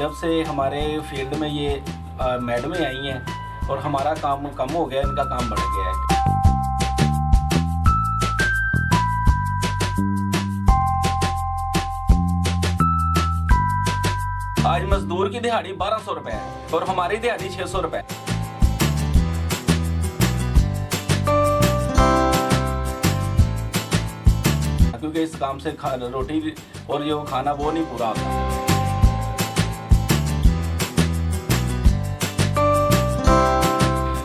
जब से हमारे फील्ड में ये मैडमें आई हैं और हमारा काम कम हो गया, इनका काम बढ़ गया है। आज मजदूर की दिहाड़ी 1200 रुपए है और हमारी दिहाड़ी 600 रुपए। क्योंकि इस काम से रोटी और जो खाना वो नहीं पूरा होता।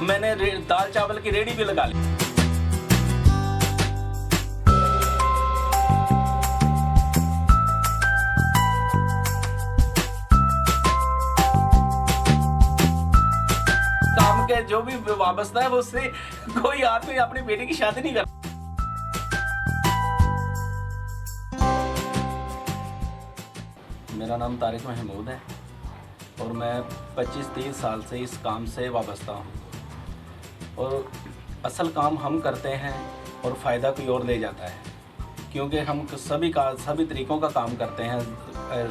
मैंने दाल चावल की रेहड़ी भी लगा ली। काम के जो भी वाबस्ता है वो उससे कोई आदमी अपनी बेटी की शादी नहीं करता। मेरा नाम तारिक महमूद है और मैं 25-30 साल से इस काम से वाबस्ता हूँ और असल काम हम करते हैं और फ़ायदा कोई और ले जाता है, क्योंकि हम सभी तरीक़ों का काम करते हैं,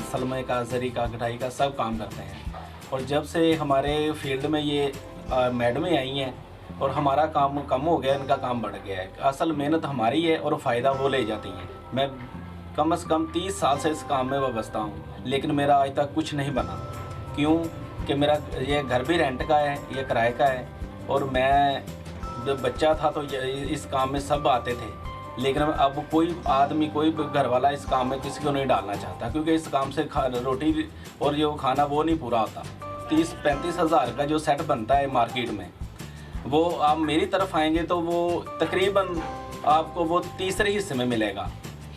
सलमे का, जरी का, कटाई का, सब काम करते हैं। और जब से हमारे फील्ड में ये मैडमें आई हैं और हमारा काम कम हो गया, इनका काम बढ़ गया है। असल मेहनत हमारी है और फ़ायदा वो ले जाती हैं। मैं कम से कम 30 साल से इस काम में वाबस्ता हूँ, लेकिन मेरा आज तक कुछ नहीं बना। क्यों कि मेरा ये घर भी रेंट का है, ये किराए का है। और मैं जब बच्चा था तो इस काम में सब आते थे, लेकिन अब कोई आदमी, कोई घर वाला इस काम में किसी को नहीं डालना चाहता, क्योंकि इस काम से रोटी और जो खाना वो नहीं पूरा होता। 30-35 हज़ार का जो सेट बनता है मार्केट में, वो आप मेरी तरफ आएंगे तो वो तकरीबन आपको वो तीसरे हिस्से में मिलेगा,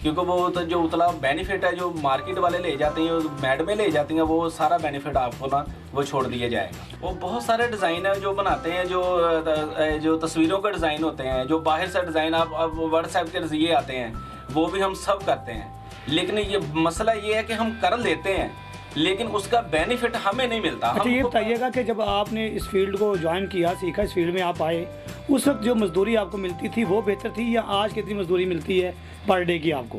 क्योंकि वो तो जो उतला बेनिफिट है जो मार्केट वाले ले जाते हैं, मैडमें ले जाती हैं, वो सारा बेनिफिट आपको ना वो छोड़ दिया जाएगा। वो बहुत सारे डिज़ाइन है जो बनाते हैं, जो तस्वीरों के डिज़ाइन होते हैं, जो बाहर से डिज़ाइन आप व्हाट्सएप के जरिए आते हैं, वो भी हम सब करते हैं। लेकिन ये मसला ये है कि हम कर लेते हैं, लेकिन उसका बेनिफिट हमें नहीं मिलता। अच्छा, ये बताइएगा कि जब आपने इस फील्ड को ज्वाइन किया, सीखा, इस फील्ड में आप आए, उस वक्त जो मजदूरी आपको मिलती थी वो बेहतर थी या आज कितनी मजदूरी मिलती है पर डे की आपको?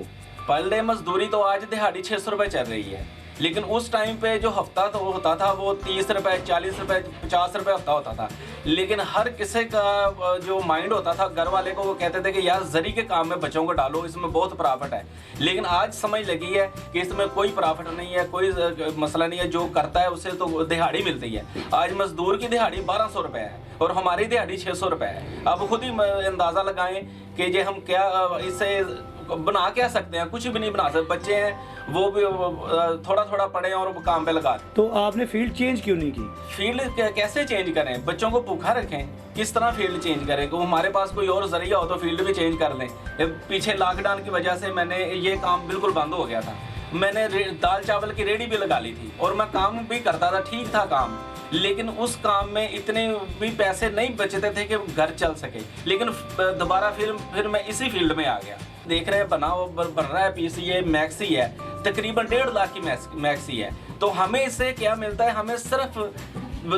पर डे मजदूरी तो आज दिहाड़ी 600 रुपये चल रही है, लेकिन उस टाइम पे जो हफ्ता तो होता था वो 30 रुपये, 40 रुपये, 50 रुपये हफ्ता होता था। लेकिन हर किसी का जो माइंड होता था, घर वाले को वो कहते थे कि यार जरी के काम में बच्चों को डालो, इसमें बहुत प्रॉफिट है। लेकिन आज समझ लगी है कि इसमें कोई प्रॉफिट नहीं है, कोई मसला नहीं है। जो करता है उससे तो दिहाड़ी मिलती है। आज मजदूर की दिहाड़ी 1200 रुपये है और हमारी दिहाड़ी 600 रुपये है। अब खुद ही अंदाज़ा लगाएं कि जे हम क्या इससे बना क्या सकते हैं। कुछ भी नहीं बना सकते। बच्चे हैं वो भी थोड़ा थोड़ा पढ़े और काम पे लगा। तो आपने फील्ड चेंज क्यों नहीं की? फील्ड कैसे चेंज करें? बच्चों को भूखा रखें? किस तरह फील्ड चेंज करें? तो हमारे पास कोई और जरिया हो तो फील्ड भी चेंज कर लें। पीछे लॉकडाउन की वजह से मैंने ये काम बिल्कुल बंद हो गया था। मैंने दाल चावल की रेहड़ी भी लगा ली थी और मैं काम भी करता था, ठीक था काम, लेकिन उस काम में इतने भी पैसे नहीं बचते थे कि घर चल सके। लेकिन दोबारा फिर मैं इसी फील्ड में आ गया। देख रहे हैं बन रहा है पीस, ये मैक्सी है, तकरीबन 1.5 लाख की मैक्सी है। तो हमें इससे क्या मिलता है? हमें सिर्फ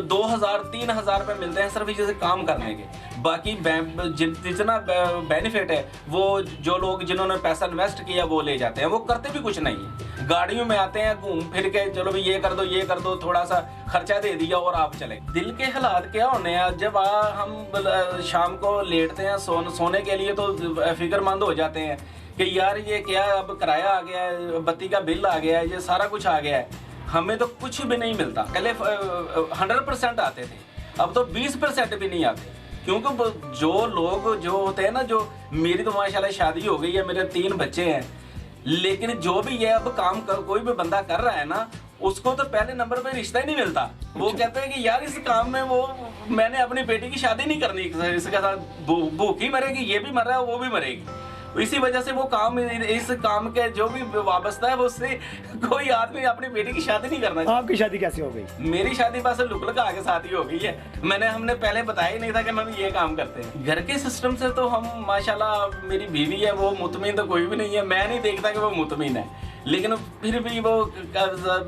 2000-3000 रुपये मिलते हैं सिर्फ इसे काम करने के। बाकी जितना बेनिफिट है वो जो लोग जिन्होंने पैसा इन्वेस्ट किया वो ले जाते हैं, वो करते भी कुछ नहीं है। गाड़ियों में आते हैं, घूम फिर के चलो भाई ये कर दो, थोड़ा सा खर्चा दे दिया और आप चले। दिल के हालात क्या होने हैं जब हम शाम को लेटते हैं सोने के लिए, तो फिक्रमंद हो जाते हैं कि यार ये क्या, अब किराया आ गया है, बत्ती का बिल आ गया है, ये सारा कुछ आ गया है, हमें तो कुछ भी नहीं मिलता। पहले 100% आते थे, अब तो 20% भी नहीं आते। क्योंकि जो लोग जो होते हैं ना, जो मेरी तो माशाल्लाह शादी हो गई है, मेरे 3 बच्चे हैं, लेकिन जो भी है अब काम कोई भी बंदा कर रहा है ना, उसको तो पहले नंबर पे रिश्ता ही नहीं मिलता। वो कहते हैं कि यार इस काम में वो मैंने अपनी बेटी की शादी नहीं करनी, इसके साथ भूखी मरेगी, ये भी मर रहा है, वो भी मरेगी। इसी वजह से वो काम, इस काम के जो भी वाबस्ता है वो उससे कोई आदमी अपनी बेटी की शादी नहीं करना। आपकी शादी कैसे हो गई? मेरी शादी बस लुक-लुका के साथ ही हो गई है। हमने पहले बताया ही नहीं था कि हम ये काम करते हैं। घर के सिस्टम से तो हम माशाल्लाह, मेरी बीवी है वो मुतमिन तो कोई भी नहीं है, मैं नहीं देखता कि वो मुतमिन है। लेकिन फिर भी वो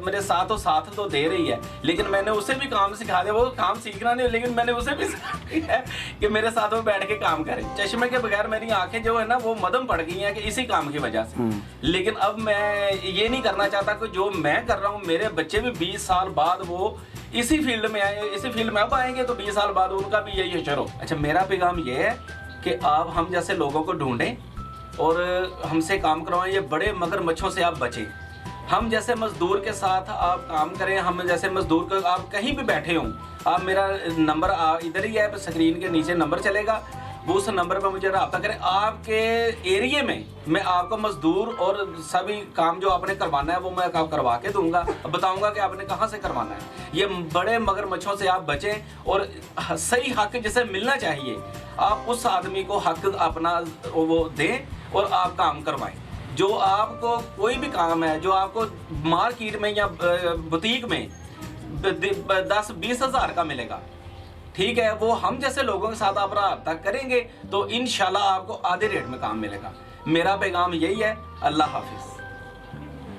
मेरे साथ तो दे रही है, लेकिन मैंने उसे भी काम सिखा दिया। वो काम सीखना नहीं, लेकिन मैंने उसे भी सिखा दिया है कि मेरे साथ वो बैठ के काम करे। चश्मे के बगैर मेरी आंखें जो है ना वो मदम पड़ गई हैं कि इसी काम की वजह से। लेकिन अब मैं ये नहीं करना चाहता कि जो मैं कर रहा हूँ मेरे बच्चे भी 20 साल बाद वो इसी फील्ड में आए, इसी फील्ड में अब आएंगे तो 20 साल बाद उनका भी यही हशर हो। अच्छा, मेरा पैगाम ये है कि आप हम जैसे लोगों को ढूंढें और हमसे काम करवाएं। ये बड़े मगरमच्छों से आप बचें। हम जैसे मजदूर के साथ आप काम करें। हम जैसे मजदूर को आप कहीं भी बैठे हों, आप मेरा नंबर इधर ही है, स्क्रीन के नीचे नंबर चलेगा, वो उस नंबर पर मुझे रब्ता करें। आपके एरिए में मैं आपको मजदूर और सभी काम जो आपने करवाना है वो मैं करवा के दूंगा, बताऊंगा कि आपने कहाँ से करवाना है। ये बड़े मगरमच्छों से आप बचें और सही हक जिसे मिलना चाहिए आप उस आदमी को हक अपना वो दें और आप काम करवाएं। जो आपको कोई भी काम है जो आपको मार्केट में या बुटीक में 10-20 हज़ार का मिलेगा, ठीक है, वो हम जैसे लोगों के साथ आप रब्ता करेंगे तो इंशाल्लाह आपको आधे रेट में काम मिलेगा। मेरा पैगाम यही है। अल्लाह हाफिज़।